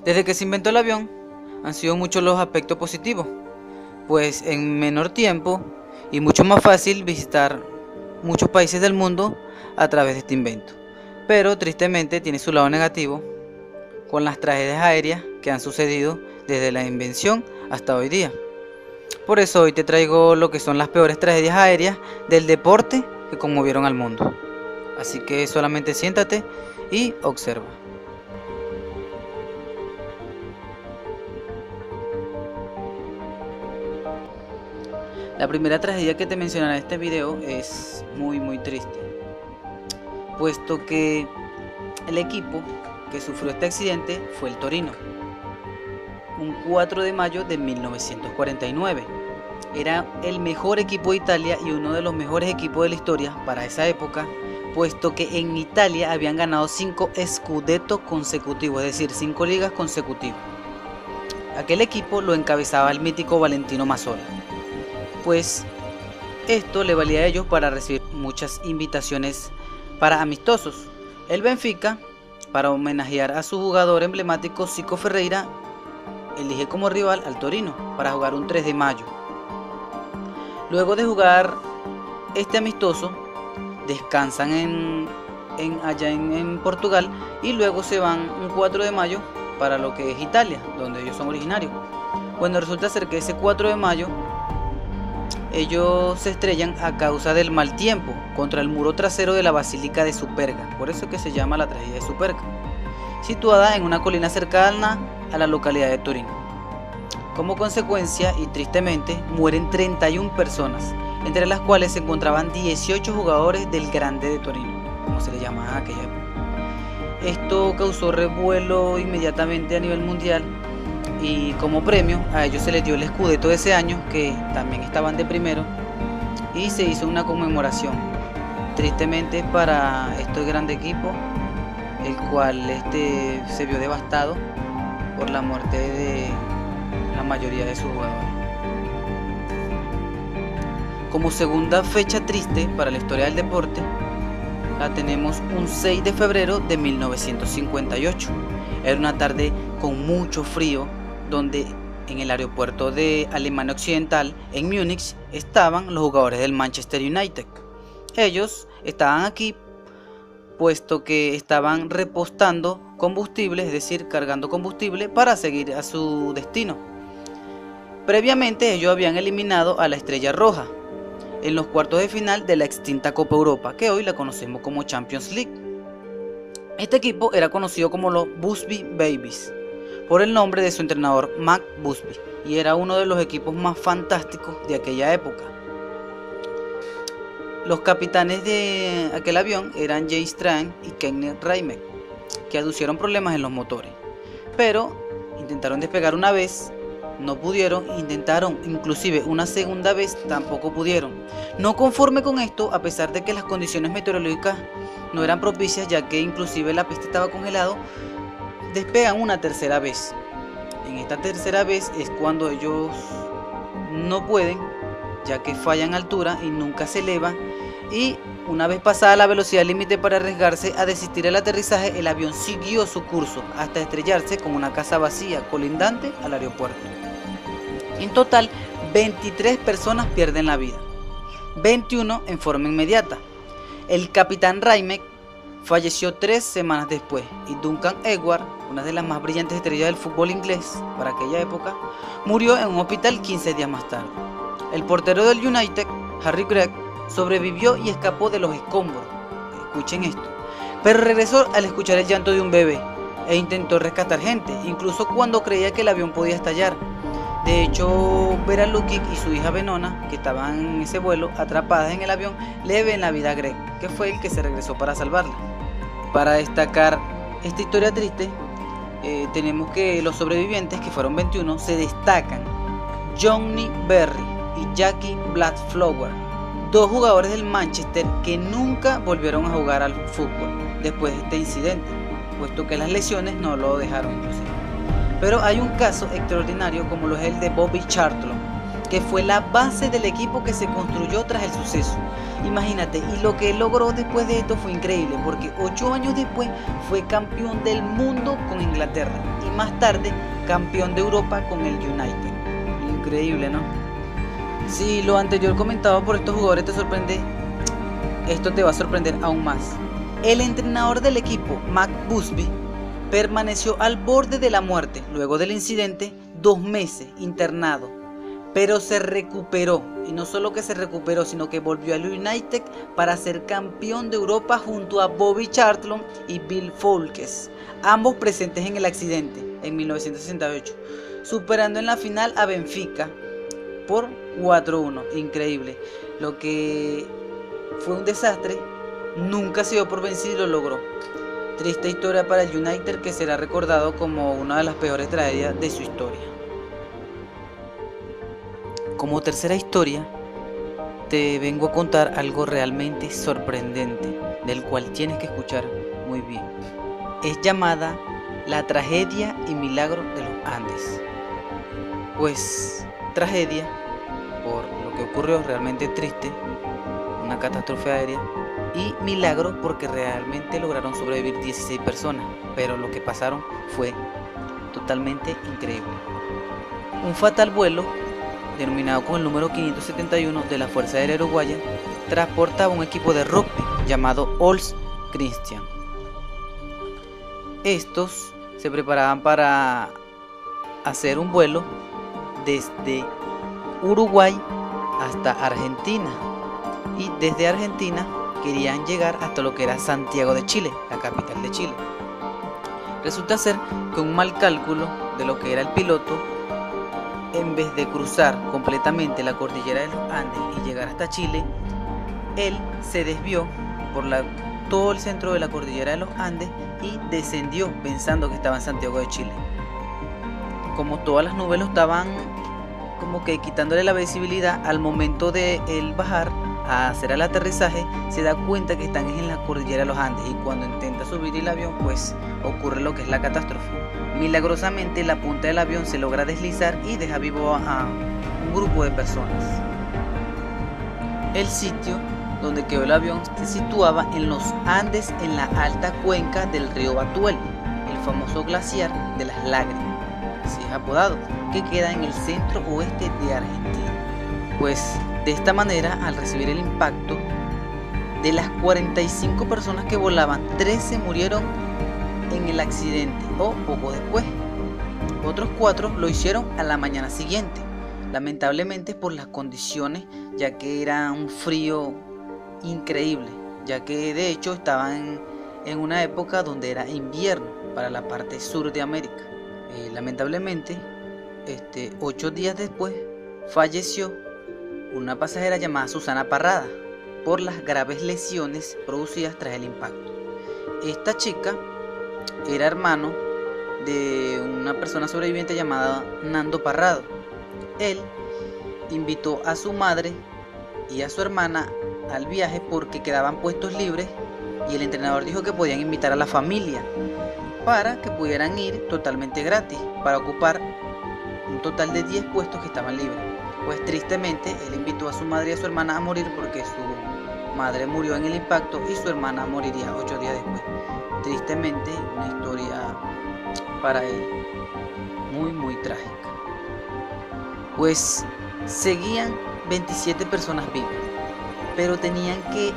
Desde que se inventó el avión, han sido muchos los aspectos positivos, pues en menor tiempo y mucho más fácil visitar muchos países del mundo a través de este invento. Pero tristemente tiene su lado negativo, con las tragedias aéreas que han sucedido desde la invención hasta hoy día. Por eso hoy te traigo lo que son las peores tragedias aéreas del deporte que conmovieron al mundo. Así que solamente siéntate y observa. La primera tragedia que te mencionaré en este video es muy triste, puesto que el equipo que sufrió este accidente fue el Torino. Un 4 de mayo de 1949. Era el mejor equipo de Italia y uno de los mejores equipos de la historia para esa época, puesto que en Italia habían ganado 5 scudettos consecutivos, es decir, 5 ligas consecutivas. Aquel equipo lo encabezaba el mítico Valentino Mazzola. Pues esto le valía a ellos para recibir muchas invitaciones para amistosos. El Benfica, para homenajear a su jugador emblemático Zico Ferreira, elige como rival al Torino para jugar un 3 de mayo. Luego de jugar este amistoso, descansan allá en Portugal y luego se van un 4 de mayo para lo que es Italia, donde ellos son originarios. Bueno, resulta ser que ese 4 de mayo ellos se estrellan a causa del mal tiempo contra el muro trasero de la Basílica de Superga, por eso es que se llama la tragedia de Superga, situada en una colina cercana a la localidad de Turín. Como consecuencia y tristemente mueren 31 personas, entre las cuales se encontraban 18 jugadores del Grande de Torino, como se le llamaba en aquella época. Esto causó revuelo inmediatamente a nivel mundial y como premio a ellos se les dio el Scudetto de ese año, que también estaban de primero, y se hizo una conmemoración. Tristemente para este grande equipo, el cual se vio devastado por la muerte de la mayoría de sus jugadores. Como segunda fecha triste para la historia del deporte, la tenemos un 6 de febrero de 1958. Era una tarde con mucho frío, donde en el aeropuerto de Alemania Occidental, en Múnich, estaban los jugadores del Manchester United. Ellos estaban aquí puesto que estaban repostando combustible, es decir, cargando combustible para seguir a su destino. Previamente ellos habían eliminado a la Estrella Roja en los cuartos de final de la extinta Copa Europa, que hoy la conocemos como Champions League. Este equipo era conocido como los Busby Babies, por el nombre de su entrenador Mac Busby, y era uno de los equipos más fantásticos de aquella época. Los capitanes de aquel avión eran James Tran y Kenneth Reimek, que aducieron problemas en los motores, pero intentaron despegar una vez, no pudieron, intentaron inclusive una segunda vez, tampoco pudieron. No conforme con esto, a pesar de que las condiciones meteorológicas no eran propicias, ya que inclusive la pista estaba congelado, despegan una tercera vez. En esta tercera vez es cuando ellos no pueden, ya que fallan altura y nunca se elevan, y una vez pasada la velocidad límite para arriesgarse a desistir el aterrizaje, el avión siguió su curso hasta estrellarse con una casa vacía colindante al aeropuerto. En total, 23 personas pierden la vida, 21 en forma inmediata. El capitán Reimek falleció 3 semanas después, y Duncan Edward, una de las más brillantes estrellas del fútbol inglés para aquella época, murió en un hospital 15 días más tarde. El portero del United, Harry Gregg, sobrevivió y escapó de los escombros, escuchen esto, pero regresó al escuchar el llanto de un bebé e intentó rescatar gente, incluso cuando creía que el avión podía estallar. De hecho, Vera Lukic y su hija Venona, que estaban en ese vuelo, atrapadas en el avión, le ven la vida a Greg, que fue el que se regresó para salvarla. Para destacar esta historia triste, tenemos que los sobrevivientes, que fueron 21, se destacan Johnny Berry y Jackie Bladflower, 2 jugadores del Manchester que nunca volvieron a jugar al fútbol después de este incidente, puesto que las lesiones no lo dejaron inclusive. Pero hay un caso extraordinario como lo es el de Bobby Charlton, que fue la base del equipo que se construyó tras el suceso. Imagínate, y lo que él logró después de esto fue increíble, porque 8 años después fue campeón del mundo con Inglaterra y más tarde campeón de Europa con el United. Increíble, ¿no? Si lo anterior comentado por estos jugadores te sorprende, esto te va a sorprender aún más. El entrenador del equipo, Matt Busby, permaneció al borde de la muerte luego del incidente 2 meses internado, pero se recuperó, y no solo que se recuperó, sino que volvió al United para ser campeón de Europa junto a Bobby Charlton y Bill Foulkes, ambos presentes en el accidente en 1968, superando en la final a Benfica por 4-1. Increíble, lo que fue un desastre, nunca se dio por vencido y lo logró. Triste historia para el United, que será recordado como una de las peores tragedias de su historia. Como tercera historia, te vengo a contar algo realmente sorprendente, del cual tienes que escuchar muy bien. Es llamada la tragedia y milagro de los Andes. Pues tragedia por lo que ocurrió, realmente triste, una catástrofe aérea, y milagro porque realmente lograron sobrevivir 16 personas, pero lo que pasaron fue totalmente increíble. Un fatal vuelo, denominado con el número 571 de la Fuerza Aérea Uruguaya, transportaba un equipo de rugby llamado Ols Christian. Estos se preparaban para hacer un vuelo desde Uruguay hasta Argentina, y desde Argentina querían llegar hasta lo que era Santiago de Chile, la capital de Chile. Resulta ser que un mal cálculo de lo que era el piloto, en vez de cruzar completamente la cordillera de los Andes y llegar hasta Chile, él se desvió por todo el centro de la cordillera de los Andes y descendió pensando que estaba en Santiago de Chile. Como todas las nubes lo estaban como que quitándole la visibilidad, al momento de él bajar a hacer el aterrizaje, se da cuenta que están en la cordillera de los Andes, y cuando intenta subir el avión, pues ocurre lo que es la catástrofe. Milagrosamente la punta del avión se logra deslizar y deja vivo a un grupo de personas. El sitio donde quedó el avión se situaba en los Andes, en la alta cuenca del río Batuel, el famoso glaciar de las Lágrimas, así es apodado, que queda en el centro oeste de Argentina. Pues de esta manera, al recibir el impacto, de las 45 personas que volaban, 13 murieron en el accidente o poco después. Otros 4 lo hicieron a la mañana siguiente, lamentablemente por las condiciones, ya que era un frío increíble, ya que de hecho estaban en una época donde era invierno para la parte sur de América. Lamentablemente, 8 días después falleció una pasajera llamada Susana Parrada por las graves lesiones producidas tras el impacto. Esta chica era hermano de una persona sobreviviente llamada Nando Parrado. Él invitó a su madre y a su hermana al viaje porque quedaban puestos libres, y el entrenador dijo que podían invitar a la familia para que pudieran ir totalmente gratis, para ocupar un total de 10 puestos que estaban libres. Pues tristemente él invitó a su madre y a su hermana a morir, porque su madre murió en el impacto y su hermana moriría 8 días después. Tristemente, una historia para él muy trágica. Pues seguían 27 personas vivas, pero tenían que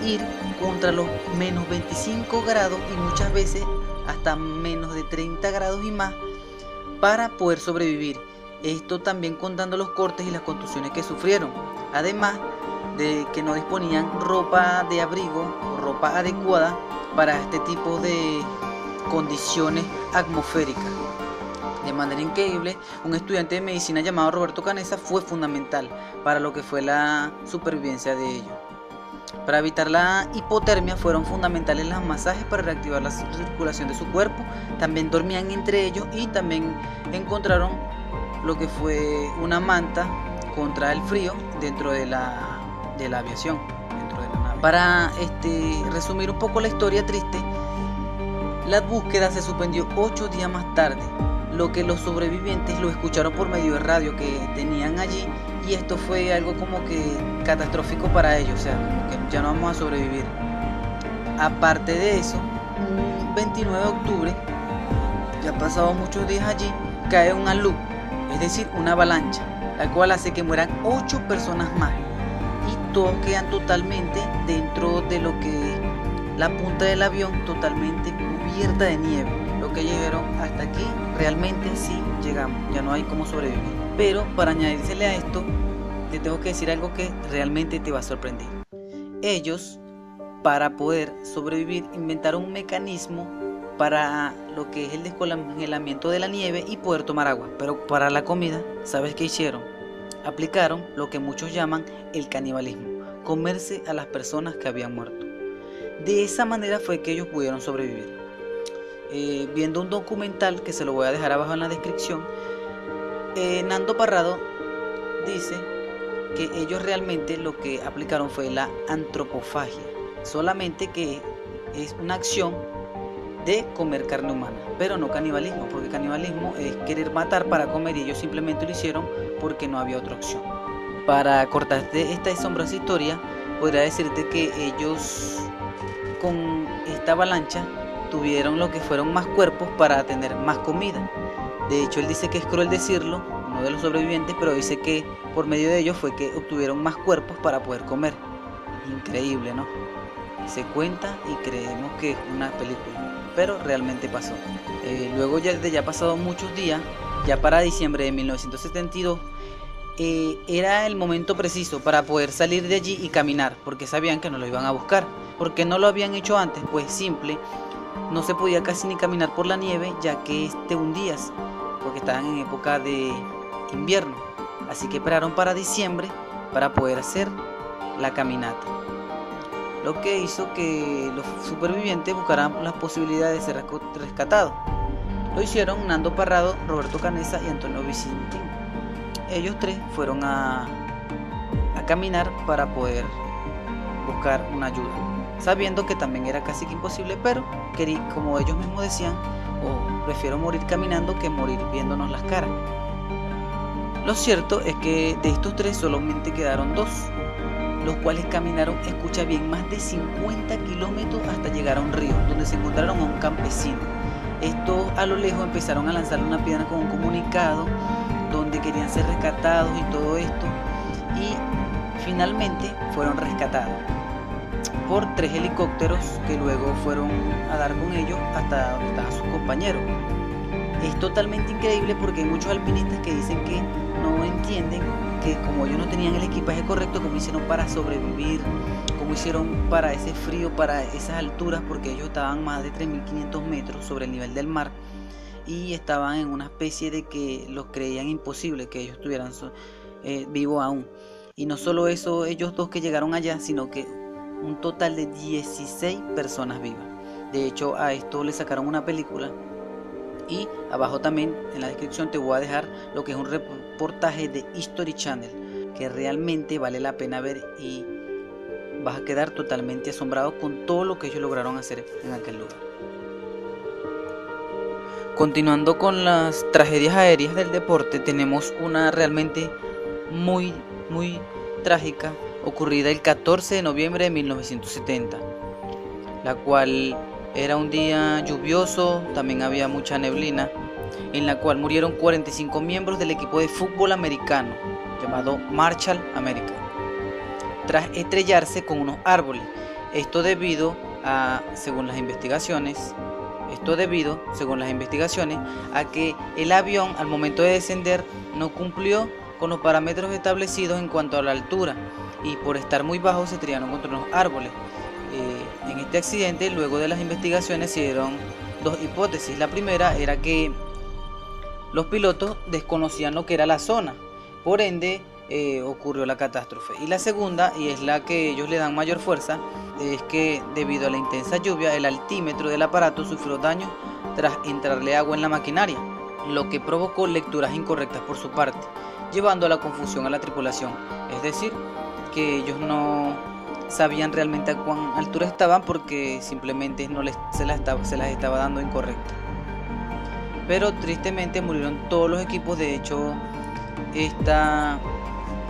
ir contra los menos 25 grados y muchas veces hasta menos de 30 grados y más para poder sobrevivir. Esto también contando los cortes y las contusiones que sufrieron, además de que no disponían ropa de abrigo o ropa adecuada para este tipo de condiciones atmosféricas. De manera increíble, un estudiante de medicina llamado Roberto Canessa fue fundamental para lo que fue la supervivencia de ellos. Para evitar la hipotermia fueron fundamentales los masajes para reactivar la circulación de su cuerpo. También dormían entre ellos y también encontraron lo que fue una manta contra el frío dentro de la aviación, dentro de la nave. Para resumir un poco la historia triste, la búsqueda se suspendió 8 días más tarde, lo que los sobrevivientes lo escucharon por medio de radio que tenían allí, y esto fue algo como que catastrófico para ellos, o sea, como que ya no vamos a sobrevivir. Aparte de eso, un 29 de octubre, ya pasados muchos días allí, cae una luz, es decir, una avalancha, la cual hace que mueran 8 personas más, y todos quedan totalmente dentro de lo que es la punta del avión, totalmente cubierta de nieve. Lo que llegaron hasta aquí, realmente sí llegamos, ya no hay cómo sobrevivir. Pero para añadírsele a esto, te tengo que decir algo que realmente te va a sorprender. Ellos, para poder sobrevivir, inventaron un mecanismo para lo que es el descongelamiento de la nieve y poder tomar agua. Pero para la comida, ¿sabes qué hicieron? Aplicaron lo que muchos llaman el canibalismo, comerse a las personas que habían muerto. De esa manera fue que ellos pudieron sobrevivir. Viendo un documental que se lo voy a dejar abajo en la descripción, Nando Parrado dice que ellos realmente lo que aplicaron fue la antropofagia, solamente que es una acción de comer carne humana, pero no canibalismo, porque canibalismo es querer matar para comer, y ellos simplemente lo hicieron porque no había otra opción. Para cortarte esta asombrosa historia, podría decirte que ellos con esta avalancha tuvieron lo que fueron más cuerpos para tener más comida. De hecho, él dice que es cruel decirlo, uno de los sobrevivientes, pero dice que por medio de ellos fue que obtuvieron más cuerpos para poder comer. Increíble, ¿no? Se cuenta y creemos que es una película, pero realmente pasó. Luego de ya pasado muchos días, ya para diciembre de 1972, era el momento preciso para poder salir de allí y caminar, porque sabían que no lo iban a buscar. ¿Por qué no lo habían hecho antes? Pues simple, no se podía casi ni caminar por la nieve, ya que te hundías, porque estaban en época de invierno. Así que esperaron para diciembre para poder hacer la caminata, lo que hizo que los supervivientes buscaran las posibilidades de ser rescatados. Lo hicieron Nando Parrado, Roberto Canessa y Antonio Vicentín. Ellos tres fueron a caminar para poder buscar una ayuda, sabiendo que también era casi que imposible, pero como ellos mismos decían, prefiero morir caminando que morir viéndonos las caras. Lo cierto es que de estos tres solamente quedaron 2, los cuales caminaron, escucha bien, más de 50 kilómetros hasta llegar a un río, donde se encontraron a un campesino. Estos a lo lejos empezaron a lanzarle una piedra con un comunicado donde querían ser rescatados y todo esto, y finalmente fueron rescatados por 3 helicópteros que luego fueron a dar con ellos hasta donde estaban sus compañeros. Es totalmente increíble porque hay muchos alpinistas que dicen que no entienden que como ellos no tenían el equipaje correcto, cómo hicieron para sobrevivir, cómo hicieron para ese frío, para esas alturas, porque ellos estaban más de 3.500 metros sobre el nivel del mar y estaban en una especie de que los creían imposible que ellos estuvieran vivos aún. Y no solo eso, ellos 2 que llegaron allá, sino que un total de 16 personas vivas. De hecho, a esto le sacaron una película, y abajo también en la descripción te voy a dejar lo que es un reportaje de History Channel, que realmente vale la pena ver y vas a quedar totalmente asombrado con todo lo que ellos lograron hacer en aquel lugar. Continuando con las tragedias aéreas del deporte, tenemos una realmente muy trágica ocurrida el 14 de noviembre de 1970, la cual era un día lluvioso, también había mucha neblina, en la cual murieron 45 miembros del equipo de fútbol americano llamado Marshall American, tras estrellarse con unos árboles. Esto debido, según las investigaciones, a que el avión al momento de descender no cumplió con los parámetros establecidos en cuanto a la altura, y por estar muy bajo se estrellaron contra unos árboles. En este accidente, luego de las investigaciones, se dieron 2 hipótesis. La primera era que los pilotos desconocían lo que era la zona, por ende ocurrió la catástrofe. Y la segunda, y es la que ellos le dan mayor fuerza, es que debido a la intensa lluvia, el altímetro del aparato sufrió daño tras entrarle agua en la maquinaria, lo que provocó lecturas incorrectas por su parte, llevando a la confusión a la tripulación. Es decir, que ellos no sabían realmente a cuán altura estaban porque simplemente se las estaba dando incorrecta. pero tristemente murieron todos los equipos. De hecho, esta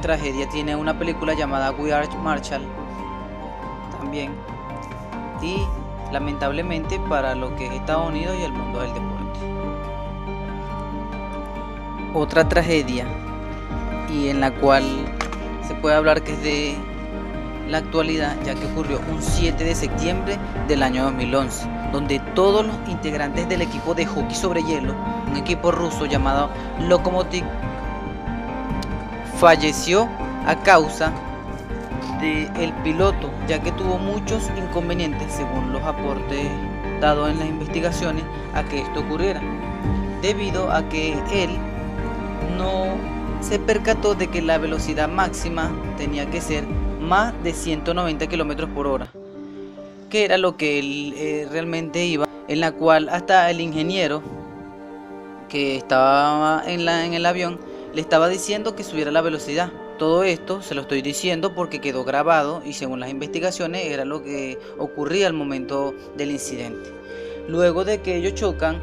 tragedia tiene una película llamada We Are Marshall también, y lamentablemente para lo que es Estados Unidos y el mundo del deporte. Otra tragedia, y en la cual se puede hablar que es de la actualidad, ya que ocurrió un 7 de septiembre del año 2011, donde todos los integrantes del equipo de hockey sobre hielo, un equipo ruso llamado Lokomotiv, falleció a causa del piloto, ya que tuvo muchos inconvenientes, según los aportes dados en las investigaciones, a que esto ocurriera, debido a que él no se percató de que la velocidad máxima tenía que ser más de 190 kilómetros por hora, que era lo que él realmente iba, en la cual hasta el ingeniero que estaba en el avión le estaba diciendo que subiera la velocidad. Todo esto se lo estoy diciendo porque quedó grabado y según las investigaciones era lo que ocurría al momento del incidente. Luego de que ellos chocan,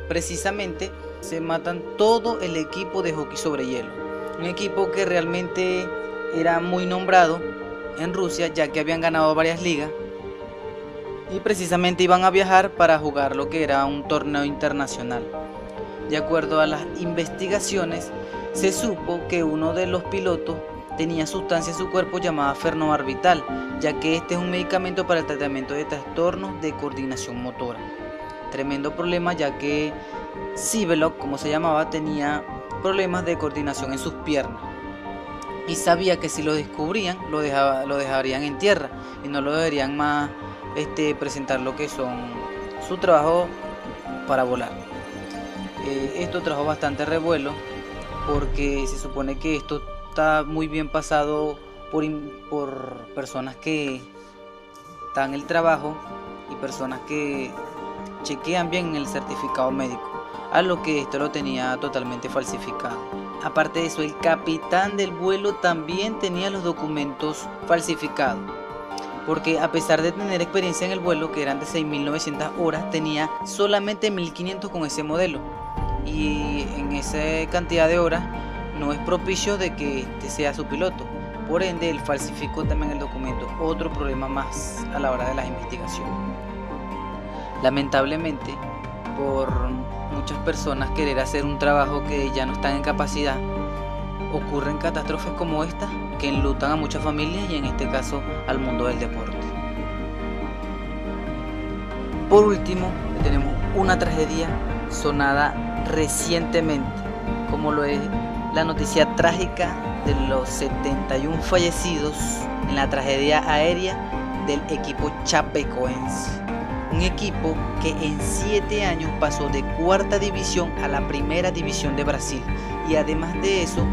precisamente se matan todo el equipo de hockey sobre hielo, un equipo que realmente era muy nombrado en Rusia, ya que habían ganado varias ligas y precisamente iban a viajar para jugar lo que era un torneo internacional. De acuerdo a las investigaciones, se supo que uno de los pilotos tenía sustancia en su cuerpo llamada fenobarbital, ya que este es un medicamento para el tratamiento de trastornos de coordinación motora. Tremendo problema, ya que Sibelov, como se llamaba, tenía problemas de coordinación en sus piernas y sabía que si lo descubrían lo dejarían en tierra y no lo deberían más presentar lo que son su trabajo para volar. Esto trajo bastante revuelo porque se supone que esto está muy bien pasado por personas que dan el trabajo y personas que chequean bien el certificado médico, a lo que esto lo tenía totalmente falsificado. Aparte de eso, el capitán del vuelo también tenía los documentos falsificados, porque a pesar de tener experiencia en el vuelo, que eran de 6.900 horas, tenía solamente 1.500 con ese modelo, y en esa cantidad de horas no es propicio de que este sea su piloto. Por ende, él falsificó también el documento, otro problema más a la hora de las investigaciones. Lamentablemente, por muchas personas querer hacer un trabajo que ya no están en capacidad, ocurren catástrofes como esta que enlutan a muchas familias y en este caso al mundo del deporte. Por último, tenemos una tragedia sonada recientemente, como lo es la noticia trágica de los 71 fallecidos en la tragedia aérea del equipo Chapecoense. Un equipo que en 7 años pasó de cuarta división a la primera división de Brasil, y además de eso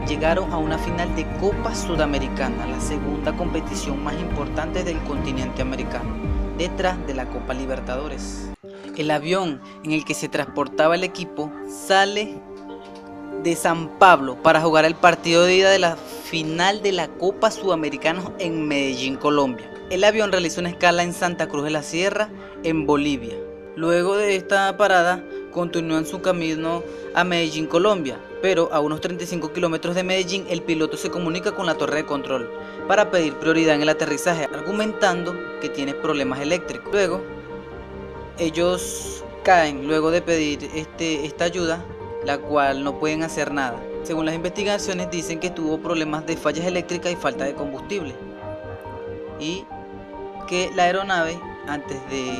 llegaron a una final de Copa Sudamericana, la segunda competición más importante del continente americano, detrás de la Copa Libertadores. El avión en el que se transportaba el equipo sale de San Pablo para jugar el partido de ida de la final de la Copa Sudamericana en Medellín, Colombia. El avión realizó una escala en Santa Cruz de la Sierra, en Bolivia. Luego de esta parada, continuó en su camino a Medellín, Colombia, pero a unos 35 kilómetros de Medellín, el piloto se comunica con la torre de control para pedir prioridad en el aterrizaje, argumentando que tiene problemas eléctricos. Luego, ellos caen luego de pedir esta ayuda, la cual no pueden hacer nada. Según las investigaciones, dicen que tuvo problemas de fallas eléctricas y falta de combustible, y que la aeronave, antes de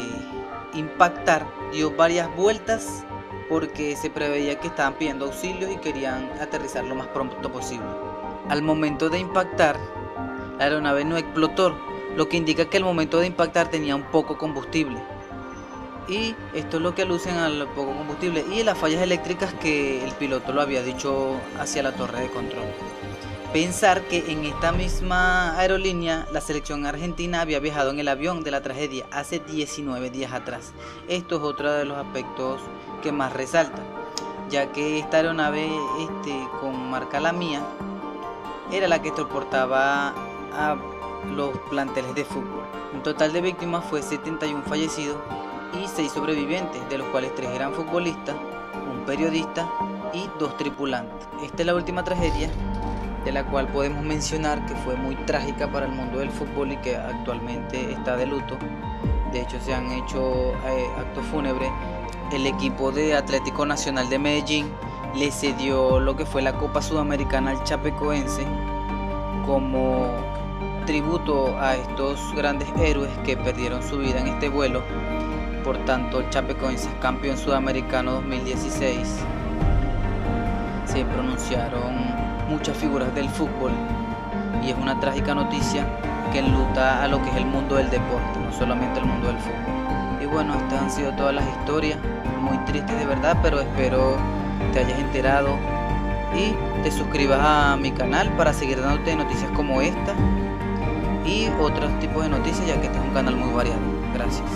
impactar, dio varias vueltas porque se preveía que estaban pidiendo auxilio y querían aterrizar lo más pronto posible. Al momento de impactar, la aeronave no explotó, lo que indica que al momento de impactar tenía un poco combustible, y esto es lo que alucen al poco combustible y las fallas eléctricas que el piloto lo había dicho hacia la torre de control. Pensar que en esta misma aerolínea la selección argentina había viajado en el avión de la tragedia hace 19 días atrás. Esto es otro de los aspectos que más resalta, ya que esta aeronave con marca la mía era la que transportaba a los planteles de fútbol. Un total de víctimas fue 71 fallecidos y 6 sobrevivientes, de los cuales 3 eran futbolistas un periodista y 2 tripulantes. Esta es la última tragedia de la cual podemos mencionar que fue muy trágica para el mundo del fútbol y que actualmente está de luto. De hecho, se han hecho actos fúnebres. El equipo de Atlético Nacional de Medellín le cedió lo que fue la Copa Sudamericana al Chapecoense como tributo a estos grandes héroes que perdieron su vida en este vuelo. Por tanto, el Chapecoense es campeón sudamericano 2016. Se pronunciaron muchas figuras del fútbol y es una trágica noticia que enluta a lo que es el mundo del deporte, no solamente el mundo del fútbol. Y bueno, estas han sido todas las historias, muy tristes de verdad, pero espero te hayas enterado y te suscribas a mi canal para seguir dándote noticias como esta y otros tipos de noticias, ya que este es un canal muy variado. Gracias.